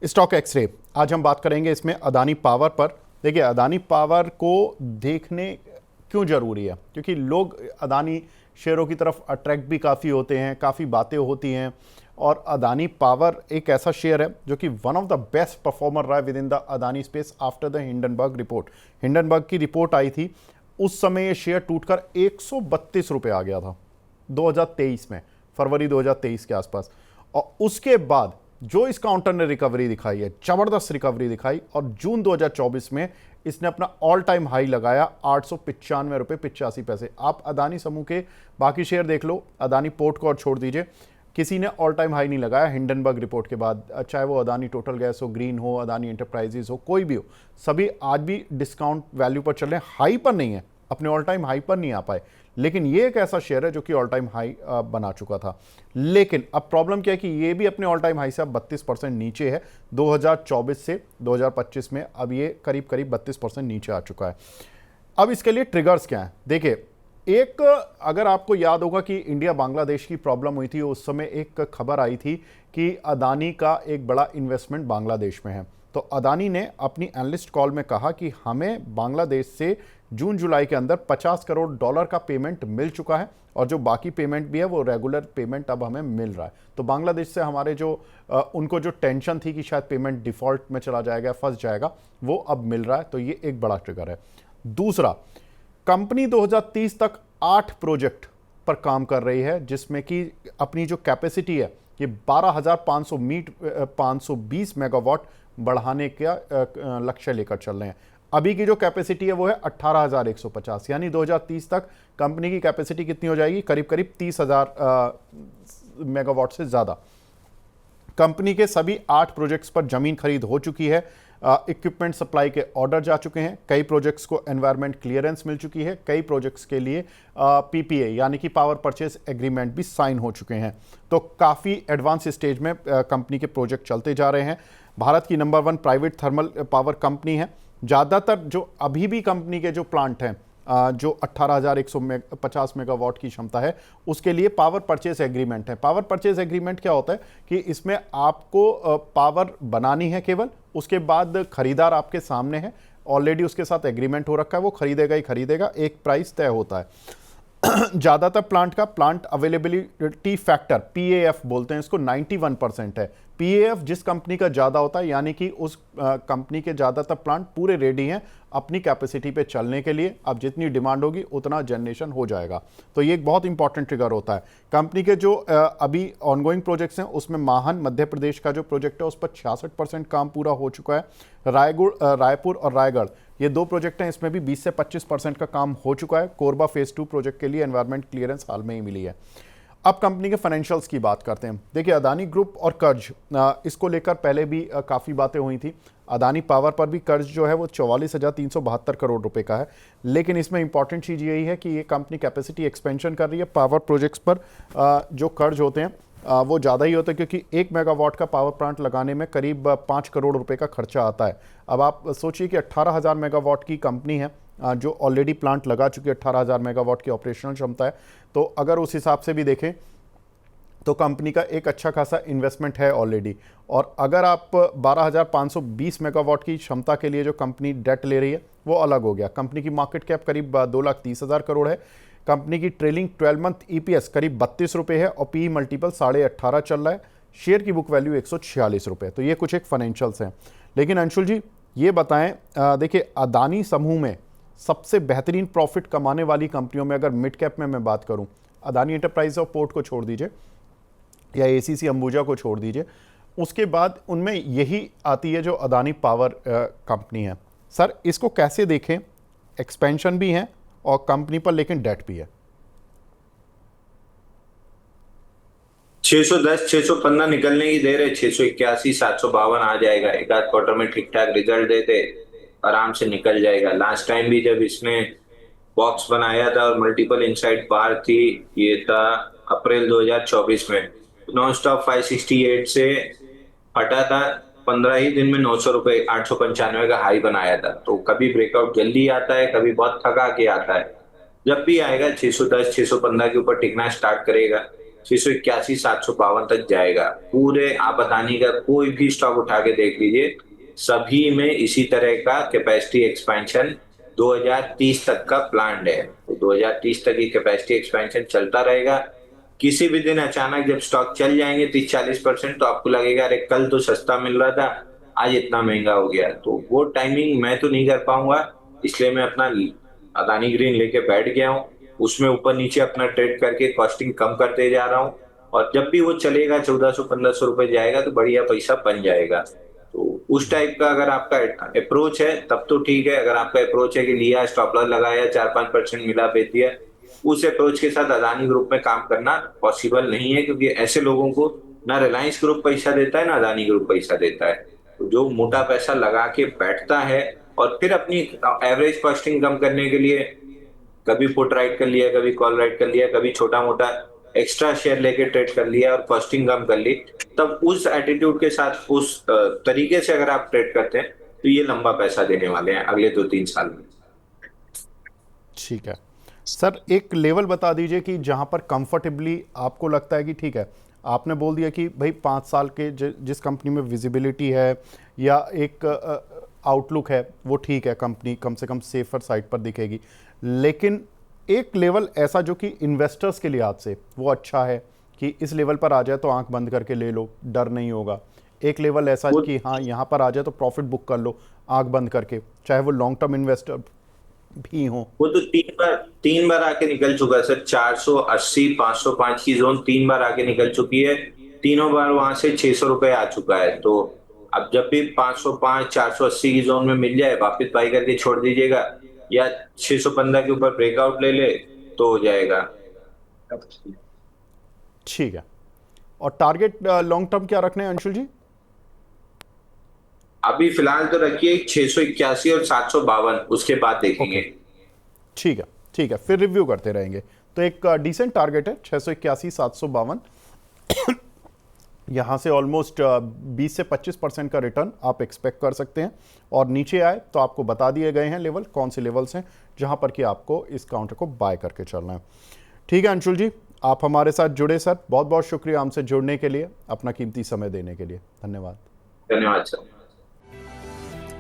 Stock x ray आज हम बात करेंगे इसमें अदानी पावर पर। देखिए, अदानी पावर को देखने क्यों ज़रूरी है, क्योंकि लोग अदानी शेयरों की तरफ अट्रैक्ट भी काफ़ी होते हैं, काफ़ी बातें होती हैं। और अदानी पावर एक ऐसा शेयर है जो कि one of the best performer रहा है with in the Adani space after the Hindenburg report. Hindenburg की रिपोर्ट आई थी, उस समय ये शेयर टूटकर 132 रुपये आ गया था 2023 में, फरवरी 2023 के आसपास। और उसके बाद जो इस काउंटर ने रिकवरी दिखाई है, जबरदस्त रिकवरी दिखाई, और जून 2024 में इसने अपना ऑल टाइम हाई लगाया 895 रुपये 85 पैसे। आप अदानी समूह के बाकी शेयर देख लो, अदानी पोर्ट को और छोड़ दीजिए, किसी ने ऑल टाइम हाई नहीं लगाया हिंडनबर्ग रिपोर्ट के बाद। चाहे वो अदानी टोटल गैस हो, ग्रीन हो, अदानी एंटरप्राइजेज हो, कोई भी हो, सभी आज भी डिस्काउंट वैल्यू पर चल रहे हैं, हाई पर नहीं है, अपने ऑल टाइम हाई पर नहीं आ पाए। लेकिन ये एक ऐसा शेयर है जो कि ऑल टाइम हाई बना चुका था। लेकिन अब प्रॉब्लम क्या है कि ये भी अपने ऑल टाइम हाई से अब 32% नीचे है 2024 से 2025 में। अब ये करीब करीब 32% नीचे आ चुका है। अब इसके लिए ट्रिगर्स क्या हैं? देखिए, एक, अगर आपको याद होगा कि इंडिया बांग्लादेश की प्रॉब्लम हुई थी, उस समय एक खबर आई थी कि अदानी का एक बड़ा इन्वेस्टमेंट बांग्लादेश में है। तो अदानी ने अपनी एनालिस्ट कॉल में कहा कि हमें बांग्लादेश से जून जुलाई के अंदर $50 करोड़ का पेमेंट मिल चुका है, और जो बाकी पेमेंट भी है वो रेगुलर पेमेंट अब हमें मिल रहा है। तो बांग्लादेश से हमारे जो उनको जो टेंशन थी कि शायद पेमेंट डिफ़ॉल्ट में चला जाएगा, फंस जाएगा, वो अब मिल रहा है। तो ये एक बड़ा ट्रिगर है। दूसरा, कंपनी 2030 तक 8 प्रोजेक्ट पर काम कर रही है, जिसमें कि अपनी जो कैपेसिटी है ये 12,520 मेगावाट बढ़ाने का लक्ष्य लेकर चल रहे हैं। अभी की जो कैपेसिटी है वो है 18,150, यानी 2030 तक कंपनी की कैपेसिटी कितनी हो जाएगी? करीब करीब 30,000 मेगावाट से ज़्यादा। कंपनी के सभी 8 प्रोजेक्ट्स पर जमीन खरीद हो चुकी है, इक्विपमेंट सप्लाई के ऑर्डर जा चुके हैं, कई प्रोजेक्ट्स को एनवायरमेंट क्लियरेंस मिल चुकी है, कई प्रोजेक्ट्स के लिए पीपीए यानी कि पावर परचेज एग्रीमेंट भी साइन हो चुके हैं। तो काफ़ी एडवांस स्टेज में कंपनी के प्रोजेक्ट चलते जा रहे हैं। भारत की number 1 private thermal power company है। ज़्यादातर जो अभी भी कंपनी के जो प्लांट हैं, जो 18,150 मेगावाट की क्षमता है, उसके लिए पावर परचेज एग्रीमेंट है। पावर परचेज एग्रीमेंट क्या होता है कि इसमें आपको पावर बनानी है केवल, उसके बाद खरीदार आपके सामने है, ऑलरेडी उसके साथ एग्रीमेंट हो रखा है, वो खरीदेगा ही खरीदेगा, एक प्राइस तय होता है। ज़्यादातर प्लांट का प्लांट अवेलेबिलिटी फैक्टर पीएएफ बोलते हैं इसको, 91% है। पीएएफ जिस कंपनी का ज़्यादा होता है, यानी कि उस कंपनी के ज़्यादातर प्लांट पूरे रेडी हैं अपनी कैपेसिटी पे चलने के लिए। अब जितनी डिमांड होगी उतना जनरेशन हो जाएगा। तो ये एक बहुत इंपॉर्टेंट ट्रिगर होता है। कंपनी के जो अभी ऑनगोइंग प्रोजेक्ट्स हैं, उसमें माहन मध्य प्रदेश का जो प्रोजेक्ट है उस पर 66% काम पूरा हो चुका है। रायपुर और रायगढ़, ये 2 प्रोजेक्ट हैं, इसमें भी 20 से 25% का काम हो चुका है। कोरबा फेज़ 2 प्रोजेक्ट के लिए एनवायरमेंट क्लियरेंस हाल में ही मिली है। अब कंपनी के फाइनेंशियल्स की बात करते हैं। देखिए, अदानी ग्रुप और कर्ज, इसको लेकर पहले भी काफ़ी बातें हुई थी। अदानी पावर पर भी कर्ज जो है वो 44,372 करोड़ रुपए का है। लेकिन इसमें इंपॉर्टेंट चीज़ यही है कि ये कंपनी कैपेसिटी एक्सपेंशन कर रही है। पावर प्रोजेक्ट्स पर जो कर्ज होते हैं वो ज़्यादा ही होता है, क्योंकि 1 मेगावाट का पावर प्लांट लगाने में करीब 5 करोड़ रुपए का खर्चा आता है। अब आप सोचिए कि 18,000 मेगावाट की कंपनी है, जो ऑलरेडी प्लांट लगा चुकी है, 18,000 मेगावाट की ऑपरेशनल क्षमता है। तो अगर उस हिसाब से भी देखें तो कंपनी का एक अच्छा खासा इन्वेस्टमेंट है ऑलरेडी। और अगर आप 12,520 मेगावाट की क्षमता के लिए जो कंपनी डेट ले रही है वो अलग हो गया। कंपनी की मार्केट कैप करीब 2,30,000 करोड़ है। कंपनी की ट्रेलिंग 12 मंथ ईपीएस करीब 32 रुपये है, और पी मल्टीपल 18.5 चल रहा है। शेयर की बुक वैल्यू 146 रुपये। तो ये कुछ एक फाइनेंशियल्स हैं। लेकिन अंशुल जी, ये बताएं, देखिए, अदानी समूह में सबसे बेहतरीन प्रॉफिट कमाने वाली कंपनियों में अगर मिड कैप में मैं बात करूं, अदानी एंटरप्राइज और पोर्ट को छोड़ दीजिए, या एसीसी अंबुजा को छोड़ दीजिए, उसके बाद उनमें यही आती है जो अदानी पावर कंपनी है। सर, इसको कैसे देखें? एक्सपेंशन भी है और कंपनी पर लेकिन डेट भी है। 610 615 निकलने की देर है। 681 752 आ जाएगा। एक आध क्वार्टर में ठीक ठाक रिजल्ट देते आराम से निकल जाएगा। लास्ट टाइम भी जब इसने बॉक्स बनाया था और मल्टीपल इनसाइड बार थी, ये था अप्रैल 2024 में, नॉन स्टॉप 568 से हटा था। 15 ही दिन में 900 रुपए 895 का हाई बनाया था। तो कभी ब्रेकआउट जल्दी आता है, कभी बहुत थका के आता है। जब भी आएगा 610 615 के ऊपर टिकना स्टार्ट करेगा। 681 752 तक जाएगा। पूरे आप अदानी का कोई भी स्टॉक उठा के देख लीजिए, सभी में इसी तरह का कैपेसिटी एक्सपेंशन 2030 तक का प्लान है। तो 2030 तक ये कैपेसिटी एक्सपेंशन चलता रहेगा। किसी भी दिन अचानक जब स्टॉक चल जाएंगे 30-40%, तो आपको लगेगा अरे कल तो सस्ता मिल रहा था, आज इतना महंगा हो गया। तो वो टाइमिंग मैं तो नहीं कर पाऊंगा, इसलिए मैं अपना अदानी ग्रीन लेके बैठ गया हूँ। उसमें ऊपर नीचे अपना ट्रेड करके कॉस्टिंग कम करते जा रहा हूँ, और जब भी वो चलेगा 1400-1500 रुपए जाएगा तो बढ़िया पैसा बन जाएगा। तो उस टाइप का अगर आपका अप्रोच है तब तो ठीक है। अगर आपका अप्रोच है कि लिया, स्टॉप लॉस लगाया, 4-5% मिला, बेच दिया, उस अप्रोच के साथ अदानी ग्रुप में काम करना पॉसिबल नहीं है, क्योंकि ऐसे लोगों को ना रिलायंस ग्रुप पैसा देता है ना अदानी ग्रुप पैसा देता है। तो जो मोटा पैसा लगा के बैठता है और फिर अपनी एवरेज कॉस्टिंग कम करने के लिए कभी पुट राइट कर लिया, कभी कॉल राइट कर लिया, कभी छोटा मोटा एक्स्ट्रा शेयर लेके ट्रेड कर लिया और कॉस्टिंग कम कर ली, तब उस एटीट्यूड के साथ, उस तरीके से अगर आप ट्रेड करते हैं तो ये लंबा पैसा देने वाले हैं अगले 2-3 साल में। ठीक है सर, एक लेवल बता दीजिए कि जहां पर कंफर्टेबली आपको लगता है कि ठीक है, आपने बोल दिया कि भाई 5 साल के जिस कंपनी में विजिबिलिटी है या एक आउटलुक है वो ठीक है, कंपनी कम से कम सेफर साइड पर दिखेगी, लेकिन एक लेवल ऐसा जो कि इन्वेस्टर्स के लिहाज से वो अच्छा है कि इस लेवल पर आ जाए तो आंख बंद करके ले लो, डर नहीं होगा। एक लेवल ऐसा कि हाँ यहाँ पर आ जाए तो प्रॉफिट बुक कर लो आंख बंद करके, चाहे वो लॉन्ग टर्म इन्वेस्टर भी हो। वो तो तीन बार आके निकल चुका है सर। 480 505 की जोन 3 बार आके निकल चुकी है, तीनों बार वहां से 600 रुपए आ चुका है। तो अब जब भी 505 480 की जोन में मिल जाए वापिस बाई करके छोड़ दीजिएगा, या 615 के ऊपर ब्रेकआउट ले ले तो हो जाएगा। ठीक है, और टारगेट लॉन्ग टर्म क्या रखने हैं अंशुल जी? अभी फिलहाल तो रखिए 681 और 752, उसके बाद देखेंगे। ठीक है, ठीक है, फिर रिव्यू करते रहेंगे। तो एक डिसेंट टारगेट है 681 752, यहाँ से ऑलमोस्ट 20 से 25% का रिटर्न आप एक्सपेक्ट कर सकते हैं। और नीचे आए तो आपको बता दिए गए हैं लेवल, कौन से लेवल्स हैं जहाँ पर कि आपको इस काउंटर को बाय करके चलना है। ठीक है अंशुल जी, आप हमारे साथ जुड़े सर, बहुत बहुत शुक्रिया हमसे जुड़ने के लिए, अपना कीमती समय देने के लिए, धन्यवाद। धन्यवाद सर।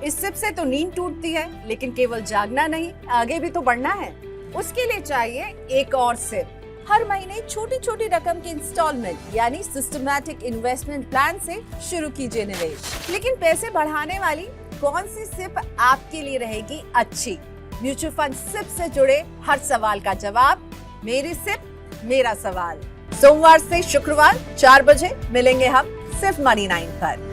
इस सिप से तो नींद टूटती है, लेकिन केवल जागना नहीं, आगे भी तो बढ़ना है। उसके लिए चाहिए एक और सिप। हर महीने छोटी छोटी रकम के इंस्टॉलमेंट यानी सिस्टमैटिक इन्वेस्टमेंट प्लान से शुरू कीजिए निवेश। लेकिन पैसे बढ़ाने वाली कौन सी सिप आपके लिए रहेगी अच्छी? म्यूचुअल फंड सिप से जुड़े हर सवाल का जवाब मेरी सिप मेरा सवाल। सोमवार से शुक्रवार 4 बजे मिलेंगे हम सिर्फ मनी 9 पर।